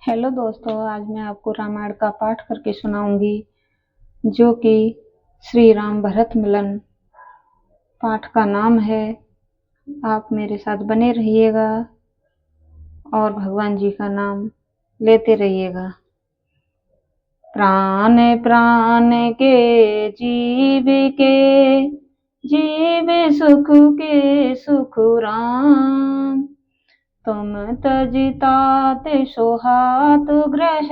Hello दोस्तों, आज मैं आपको रामायण का पाठ करके सुनाऊंगी जो कि श्री राम भरत मिलन। पाठ का नाम है। आप मेरे साथ बने रहिएगा और भगवान जी का नाम लेते रहिएगा। प्राण प्राण के जीव के जीव सुख के सुख राम। तुम तजिताते सोहात ग्रह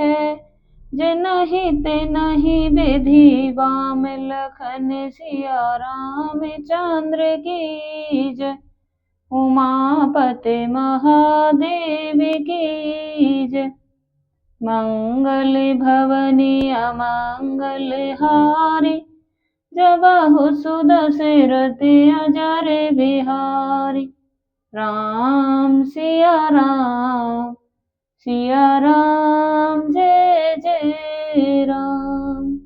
जिनहि तिनहि विधि वाम लखन सिया रामचंद्र की जय। उमापति महादेव की जय। मंगल भवनी अमंगल हारी जबहु सुध सिरत अजर बिहारी। राम सिया राम जय जय राम।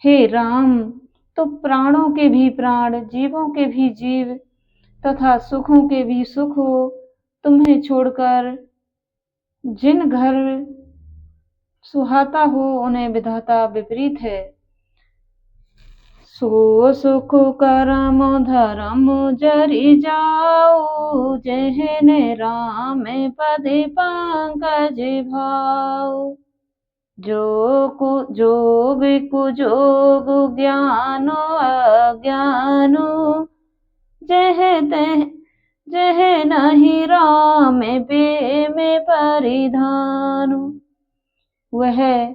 हे राम, तो प्राणों के भी प्राण, जीवों के भी जीव तथा सुखों के भी सुख हो। तुम्हें छोड़कर जिन घर सुहाता हो उन्हें विधाता विपरीत है। सो सुख करम धर्म जरि जाऊ जहने राम पदि पंकज भाऊ। जो बिकु जोग ज्ञानो अज्ञानो जह नहीं राम पे में परिधानु। वह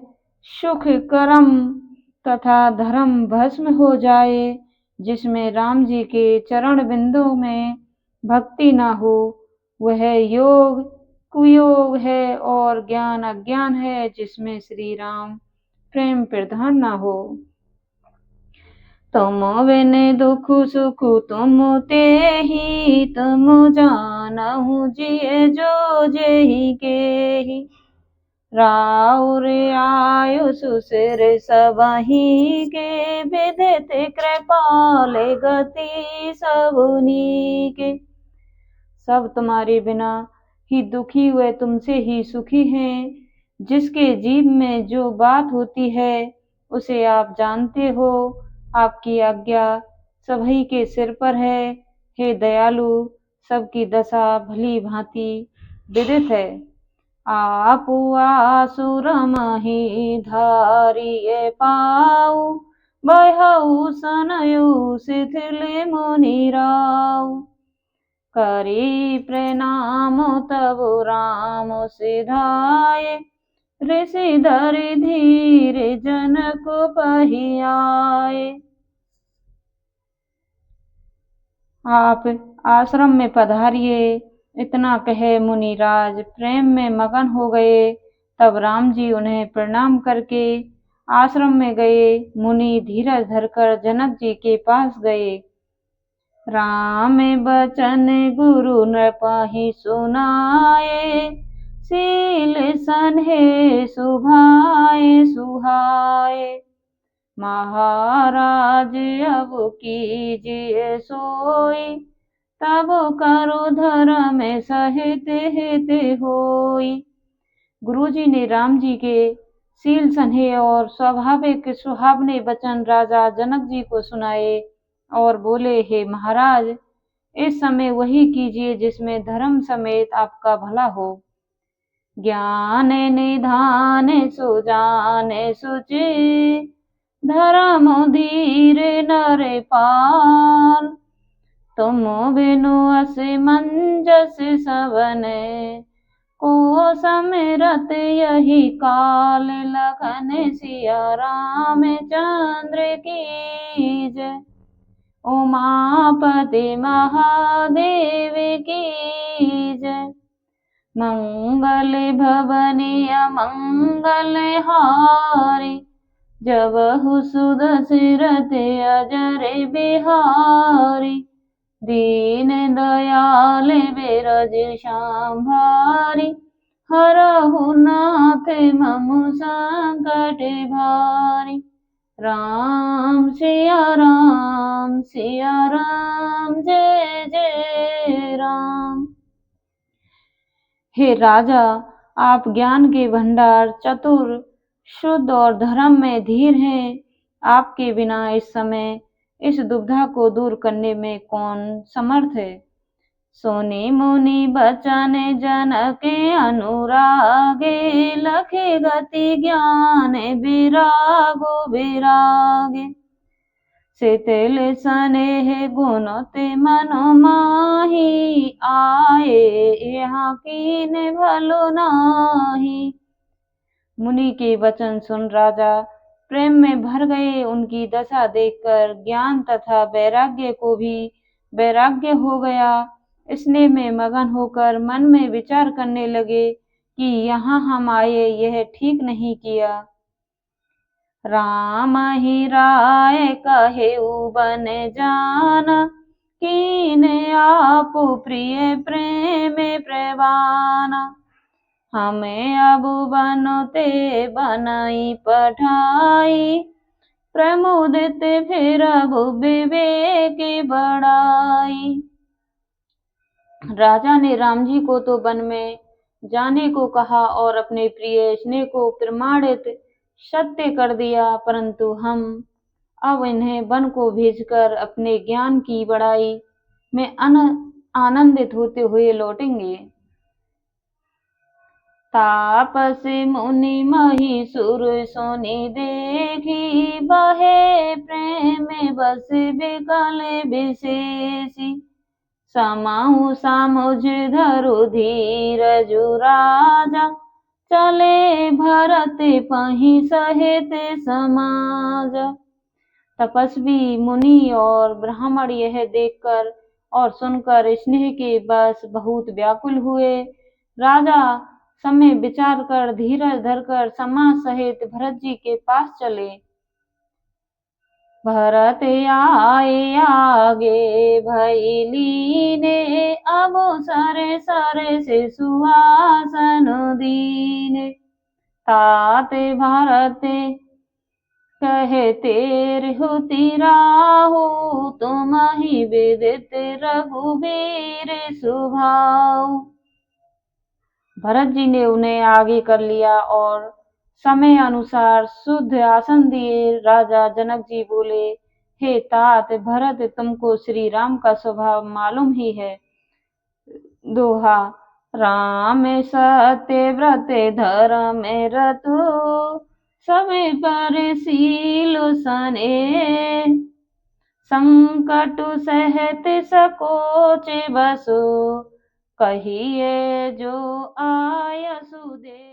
सुख कर्म तथा धर्म भस्म हो जाए जिसमें राम जी के चरण बिंदु में भक्ति न हो। वह योग कुयोग है और ज्ञान अज्ञान है जिसमें श्री राम प्रेम प्रधान न हो। तुम बिन दुख सुख तुम तेहि तुम जानहु जिय जो जेहि केहि। राउर आयुष सिर सबहि के विदित कृपाल गति सबनी के। सब तुम्हारे बिना ही दुखी हुए तुमसे ही सुखी हैं। जिसके जीव में जो बात होती है उसे आप जानते हो। आपकी आज्ञा सभी के सिर पर है। हे दयालु, सबकी दशा भली भांति विदित है। आप आसुर मही धारिये पाऊ बहऊ सनयु शिथिल मुनि राऊ। करी प्रणाम तब राम सिधाए ऋषि धरि धीर जनक पहियाए। आप आश्रम में पधारिए, इतना कहे मुनिराज प्रेम में मगन हो गए। तब राम जी उन्हें प्रणाम करके आश्रम में गए। मुनि धीरज धरकर जनक जी के पास गए। राम बचन गुरु नृपहि सुनाए शील सन्हे सुभाए सुहाए। महाराज अब कीजिए सोई तब करो धर्म सहित हित होई। गुरुजी ने राम जी के शील सन्हे और स्वाभाविक सुहावने वचन राजा जनक जी को सुनाए और बोले, हे महाराज, इस समय वही कीजिए जिसमें धर्म समेत आपका भला हो। ज्ञान निधान सुजान सुचि धर्म धीर नर पाल। तुम बिनु असमंजस सबन को समिरत यही काल। लखन सिया रामचंद्र की जय। उमापति महादेव की जय। मंगल भवनी अमंगल हारी जबहु सुध सिरत अजर बिहारी। दीन दयाल बिरज सांभारी हरहु नाथ मम संकट भारी। राम सिया राम जय जय राम। हे राजा, आप ज्ञान के भंडार, चतुर, शुद्ध और धर्म में धीर हैं। आपके बिना इस समय इस दुविधा को दूर करने में कौन समर्थ है। सोनी मुनि बचन जन के अनुरागे, लखे गति ज्ञान विरागो विरागे। शीतल स्नेह गुण ते मनो माही, आए यहाँ कीन भलो नाही। मुनि के वचन सुन राजा प्रेम में भर गए। उनकी दशा देखकर ज्ञान तथा वैराग्य को भी वैराग्य हो गया। स्नेह में मगन होकर मन में विचार करने लगे कि यहाँ हम आए, यह ठीक नहीं किया। राम ही राय कहे बन जाना, कीन आप प्रिय प्रेम प्रवाना। हमें अब बनते बनाई पढ़ाई, प्रमुदित फिर अब विवेक बढ़ाई। राजा ने राम जी को तो वन में जाने को कहा और अपने प्रिय स्नेह को प्रमाणित सत्य कर दिया, परंतु हम अब इन्हें वन को भेजकर अपने ज्ञान की बढ़ाई में आनंदित होते हुए लौटेंगे। तापसी मुनि मही सुर सोनी देखी, बहे प्रेम बस विकल विशेषी। समाहु सामुझ धरु धीरजु राजा, चले भरत पही सहित समाज। तपस्वी मुनि और ब्राह्मण यह देखकर और सुनकर स्नेह के बस बहुत व्याकुल हुए। राजा समय विचार कर धीरज धरकर समाज सहित भरत जी के पास चले। भरत आए आगे भई लीने, अब सरे सरे से सुहासन दीने। तात भारत कहते रहुति राहु, तुम ही विदित रघुवीर सुभाऊ। भरत जी ने उन्हें आगे कर लिया और समय अनुसार शुद्ध आसन दिए। राजा जनक जी बोले, हे तात भरत, तुमको श्री राम का स्वभाव मालूम ही है। दोहा, राम सत्य व्रत धर्म रतु, सब पर शील सने। संकट सहत सकोच बसो, कहिए जो आयसु दे।